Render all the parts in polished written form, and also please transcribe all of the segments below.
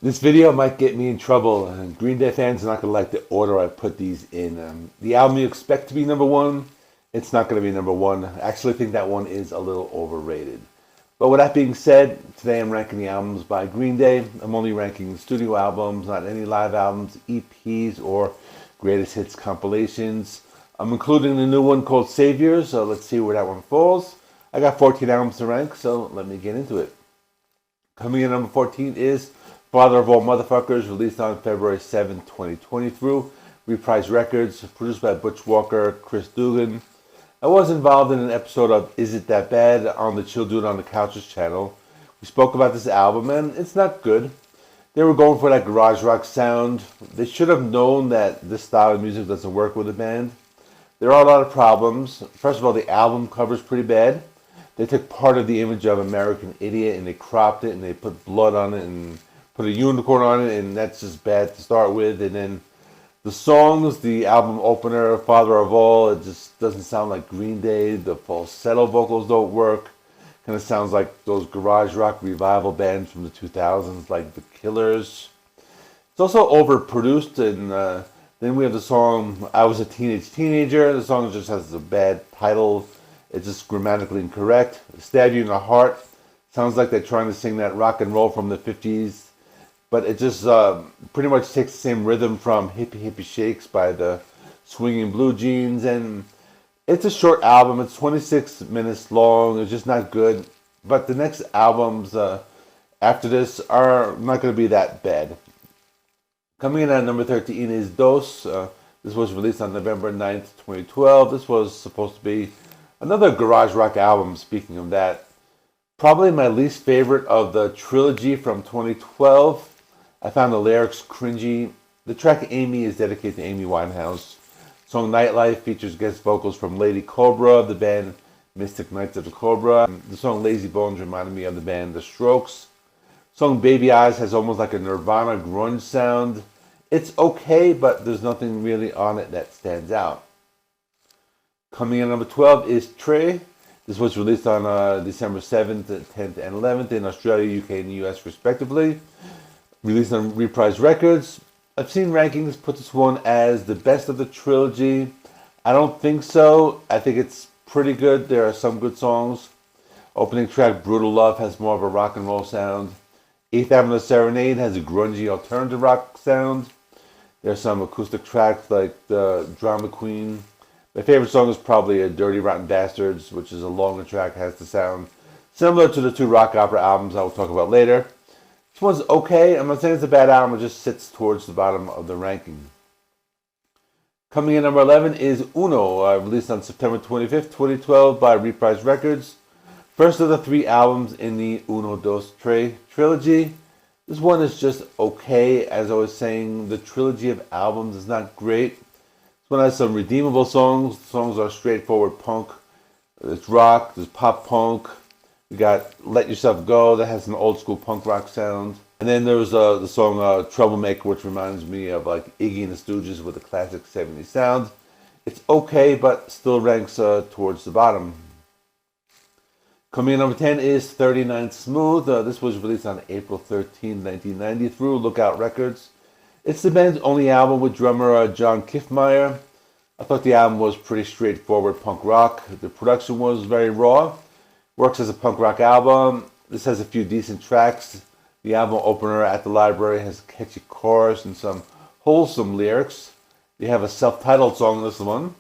This video might get me in trouble, and Green Day fans are not going to like the order I put these in. The album you expect to be number one, it's not going to be number one. I actually think that one is a little overrated. But with that being said, today I'm ranking the albums by Green Day. I'm only ranking the studio albums, not any live albums, EPs, or greatest hits compilations. I'm including the new one called Saviors, so let's see where that one falls. I got 14 albums to rank, so let me get into it. Coming in at number 14 is Father of All Motherfuckers, released on February 7, 2020 through Reprise Records, produced by Butch Walker, Chris Dugan. I was involved in an episode of Is It That Bad on the Chill Dude on the Couches channel. We spoke about this album, and it's not good. They were going for that garage rock sound. They should have known that this style of music doesn't work with a band. There are a lot of problems. First of all, the album cover is pretty bad. They took part of the image of American Idiot and they cropped it and they put blood on it and put a unicorn on it, and that's just bad to start with. And then the songs, the album opener, Father of All, it just doesn't sound like Green Day. The falsetto vocals don't work. Kind of sounds like those garage rock revival bands from the 2000s, like The Killers. It's also overproduced, and then we have the song I Was a Teenager. The song just has a bad title. It's just grammatically incorrect. Stab You in the Heart. Sounds like they're trying to sing that rock and roll from the 50s. But it just pretty much takes the same rhythm from Hippie Hippie Shakes by the Swinging Blue Jeans. And it's a short album. It's 26 minutes long. It's just not good. But the next albums after this are not going to be that bad. Coming in at number 13 is Dos. This was released on November 9th, 2012. This was supposed to be another garage rock album, speaking of that. Probably my least favorite of the trilogy from 2012. I found the lyrics cringy. The track Amy is dedicated to Amy Winehouse. The song Nightlife features guest vocals from Lady Cobra of the band Mystic Knights of the Cobra. The song Lazy Bones reminded me of the band The Strokes. The song Baby Eyes has almost like a Nirvana grunge sound. It's okay, but there's nothing really on it that stands out. Coming in at number 12 is Trey. This was released on December 7th, 10th, and 11th in Australia, UK, and the US respectively. Released on Reprise Records. I've seen rankings put this one as the best of the trilogy. I don't think so. I think it's pretty good. There are some good songs. Opening track Brutal Love has more of a rock and roll sound. 8th Avenue Serenade has a grungy alternative rock sound. There's some acoustic tracks like the Drama Queen. My favorite song is probably Dirty Rotten Bastards, which is a longer track, has the sound similar to the two rock opera albums I will talk about later. This one's okay. I'm not saying it's a bad album, it just sits towards the bottom of the ranking. Coming in number 11 is Uno, released on September 25th, 2012 by Reprise Records. First of the three albums in the Uno Dos Tres trilogy. This one is just okay. As I was saying, the trilogy of albums is not great. This one has some redeemable songs. The songs are straightforward punk. There's rock, there's pop punk. We got Let Yourself Go, that has an old school punk rock sound. And then there's the song Troublemaker, which reminds me of like Iggy and the Stooges with a classic 70s sound. It's okay, but still ranks towards the bottom. Coming in number 10 is 39 Smooth. This was released on April 13, 1990 through Lookout Records. It's the band's only album with drummer John Kiffmeyer. I thought the album was pretty straightforward punk rock. The production was very raw. Works as a punk rock album. This has a few decent tracks. The album opener At the Library has a catchy chorus and some wholesome lyrics. They have a self-titled song in this one.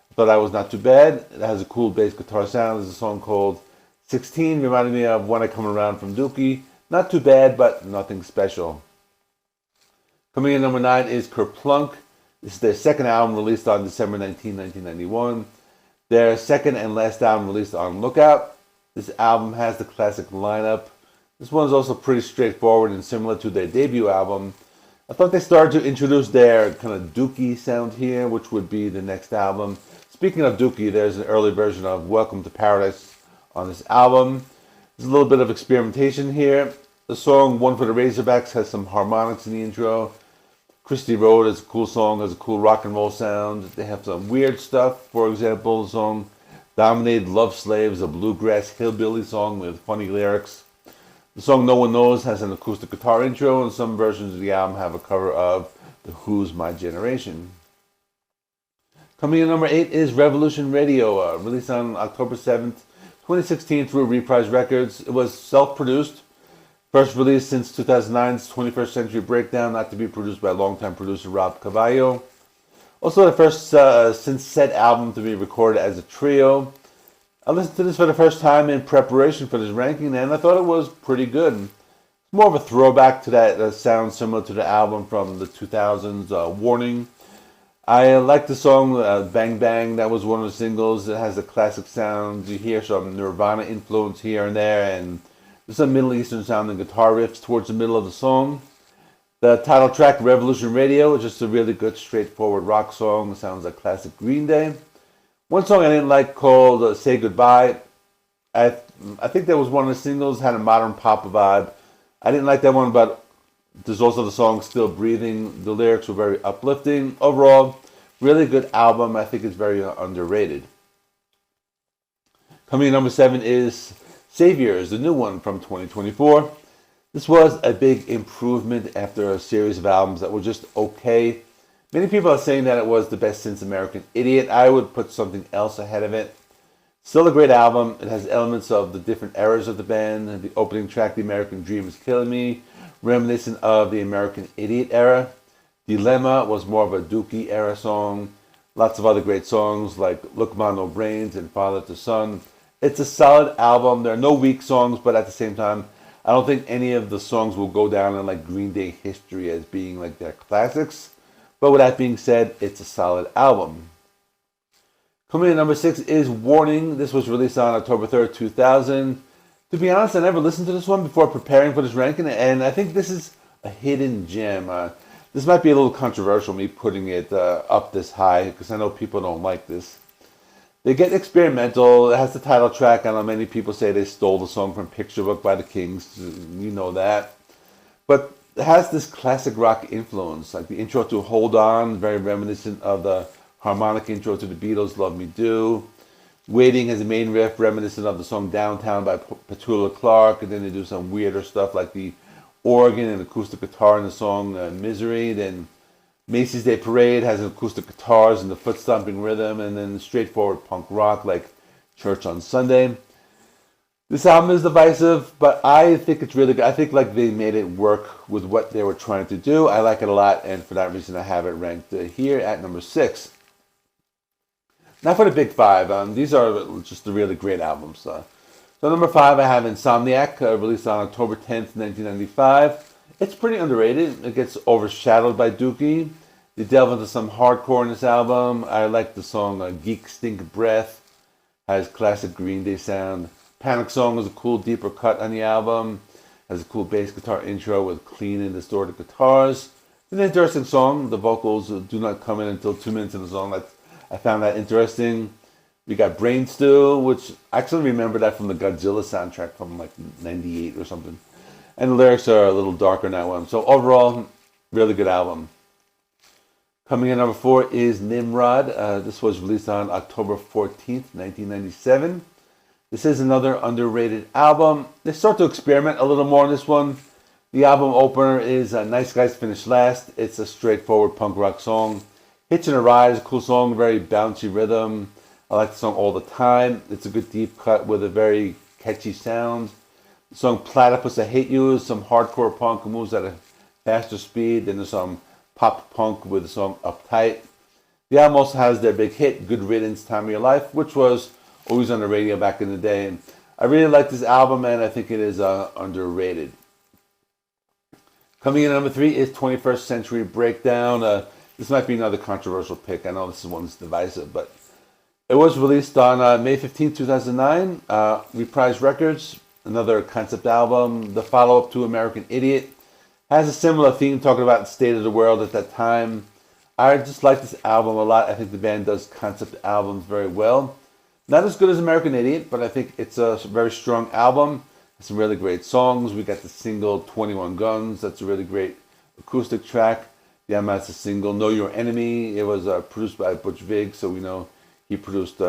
I thought that was not too bad. It has a cool bass guitar sound. There's a song called 16, reminded me of When I Come Around from Dookie. Not too bad, but nothing special. Coming in number 9 is Kerplunk. This is their second album released on December 19, 1991. Their second and last album released on Lookout. This album has the classic lineup. This one is also pretty straightforward and similar to their debut album. I thought they started to introduce their kind of Dookie sound here, which would be the next album. Speaking of Dookie, there's an early version of Welcome to Paradise on this album. There's a little bit of experimentation here. The song One for the Razorbacks has some harmonics in the intro. Christy Road is a cool song, has a cool rock and roll sound. They have some weird stuff. For example, the song Dominated Love Slaves, a bluegrass hillbilly song with funny lyrics. The song No One Knows has an acoustic guitar intro, and some versions of the album have a cover of The Who's My Generation. Coming in number 8 is Revolution Radio, released on October 7th, 2016 through Reprise Records. It was self-produced. First released since 2009's 21st Century Breakdown, not to be produced by longtime producer Rob Cavallo. Also the first since said album to be recorded as a trio. I listened to this for the first time in preparation for this ranking, and I thought it was pretty good. It's more of a throwback to that sound similar to the album from the 2000s, Warning. I like the song Bang Bang. That was one of the singles. It has a classic sound. You hear some Nirvana influence here and there, and there's some Middle Eastern sounding guitar riffs towards the middle of the song. The title track, Revolution Radio, is just a really good, straightforward rock song. It sounds like classic Green Day. One song I didn't like called Say Goodbye. I think that was one of the singles, had a modern pop vibe. I didn't like that one, but there's also the song Still Breathing. The lyrics were very uplifting. Overall, really good album. I think it's very underrated. Coming in number 7 is Saviors, the new one from 2024. This was a big improvement after a series of albums that were just okay. Many people are saying that it was the best since American Idiot. I would put something else ahead of it. Still a great album. It has elements of the different eras of the band. The opening track, The American Dream is Killing Me, reminiscent of the American Idiot era. Dilemma was more of a Dookie era song. Lots of other great songs like Look Ma No Brains and Father to Son. It's a solid album. There are no weak songs, but at the same time, I don't think any of the songs will go down in like Green Day history as being like their classics. But with that being said, it's a solid album. Coming in number 6 is Warning. This was released on October 3rd, 2000. To be honest, I never listened to this one before preparing for this ranking, and I think this is a hidden gem. This might be a little controversial, me putting it up this high, because I know people don't like this. They get experimental. It has the title track. I know many people say they stole the song from Picture Book by the Kings. You know that. But it has this classic rock influence, like the intro to Hold On, very reminiscent of the harmonic intro to the Beatles' Love Me Do. Waiting has a main riff reminiscent of the song Downtown by Petula Clark, and then they do some weirder stuff like the organ and acoustic guitar in the song Misery. Then Macy's Day Parade has acoustic guitars and the foot stomping rhythm, and then straightforward punk rock like Church on Sunday. This album is divisive, but I think it's really good. I think like they made it work with what they were trying to do. I like it a lot, and for that reason I have it ranked here at number 6. Now for the big 5. These are just the really great albums. So number 5 I have Insomniac, released on October 10th, 1995. It's pretty underrated. It gets overshadowed by Dookie. They delve into some hardcore in this album. I like the song Geek Stink Breath. Has classic Green Day sound. Panic Song is a cool, deeper cut on the album. Has a cool bass guitar intro with clean and distorted guitars. It's an interesting song. The vocals do not come in until 2 minutes in the song. I found that interesting. We got Brain Stew, which I actually remember that from the Godzilla soundtrack from like 98 or something. And the lyrics are a little darker in that one. So overall, really good album. Coming in number 4 is Nimrod. This was released on October 14th, 1997. This is another underrated album. They start to experiment a little more on this one. The album opener is Nice Guys Finish Last. It's a straightforward punk rock song. Hitchin' a Ride is a cool song, very bouncy rhythm. I like the song All the Time. It's a good deep cut with a very catchy sound. The song Platypus I Hate You is some hardcore punk who moves at a faster speed. Then there's some pop punk with the song Uptight. The album also has their big hit, Good Riddance, Time of Your Life, which was always on the radio back in the day. And I really like this album, and I think it is underrated. Coming in at number 3 is 21st Century Breakdown. This might be another controversial pick. I know this is one that's divisive, but it was released on May 15, 2009. Reprise Records, another concept album. The follow-up to American Idiot has a similar theme, talking about the state of the world at that time. I just like this album a lot. I think the band does concept albums very well. Not as good as American Idiot, but I think it's a very strong album. Some really great songs. We got the single 21 Guns. That's a really great acoustic track. The album has a single Know Your Enemy. It was produced by Butch Vig, so we know he produced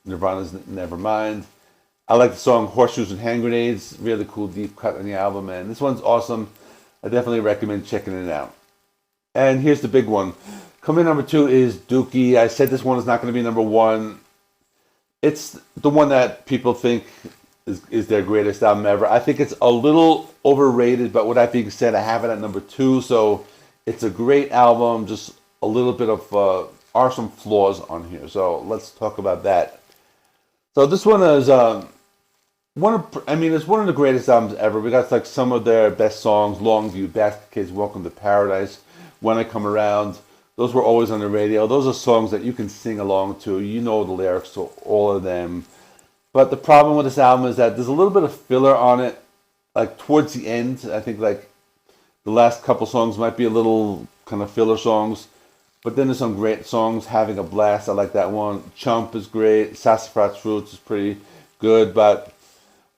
Nirvana's Nevermind. I like the song Horseshoes and Hand Grenades. Really cool deep cut on the album, and this one's awesome. I definitely recommend checking it out. And here's the big one. Coming number 2 is Dookie. I said this one is not going to be number 1. It's the one that people think is their greatest album ever. I think it's a little overrated, but with that being said, I have it at number 2. So it's a great album, just a little bit of are some flaws on here. So let's talk about that. So this one is it's one of the greatest albums ever. We got like some of their best songs: Longview, Basket Case, Welcome to Paradise, When I Come Around. Those were always on the radio. Those are songs that you can sing along to. You know the lyrics to all of them. But the problem with this album is that there's a little bit of filler on it. Like towards the end, I think like the last couple songs might be a little kind of filler songs. But then there's some great songs. Having a Blast, I like that one. Chump is great. Sassafras Roots is pretty good. But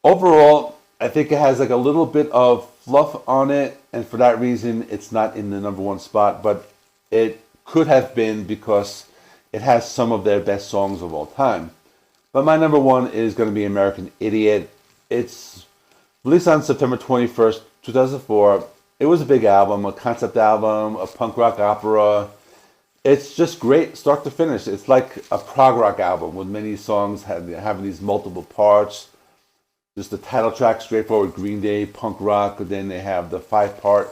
overall, I think it has like a little bit of fluff on it. And for that reason, it's not in the number 1 spot. But it could have been because it has some of their best songs of all time. But my number 1 is going to be American Idiot. It's released on September 21st, 2004. It was a big album, a concept album, a punk rock opera. It's just great start to finish. It's like a prog rock album with many songs having these multiple parts. Just the title track, straightforward Green Day, punk rock. Then they have the 5-part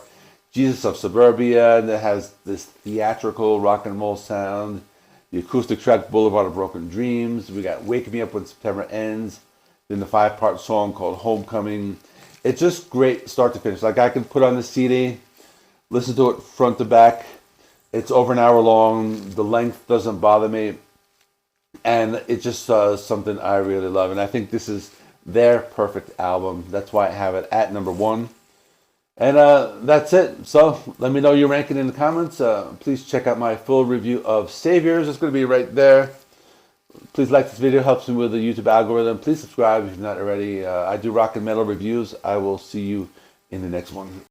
Jesus of Suburbia that has this theatrical rock and roll sound. The acoustic track Boulevard of Broken Dreams. We got Wake Me Up When September Ends. Then the 5-part song called Homecoming. It's just great start to finish. Like I can put on the CD, listen to it front to back. It's over an hour long. The length doesn't bother me. And it's just something I really love. And I think this is their perfect album. That's why I have it at number 1. And that's it. So let me know your ranking in the comments. Please check out my full review of Saviors. It's going to be right there. Please like this video. Helps me with the YouTube algorithm. Please subscribe if you're not already. I do rock and metal reviews. I will see you in the next one.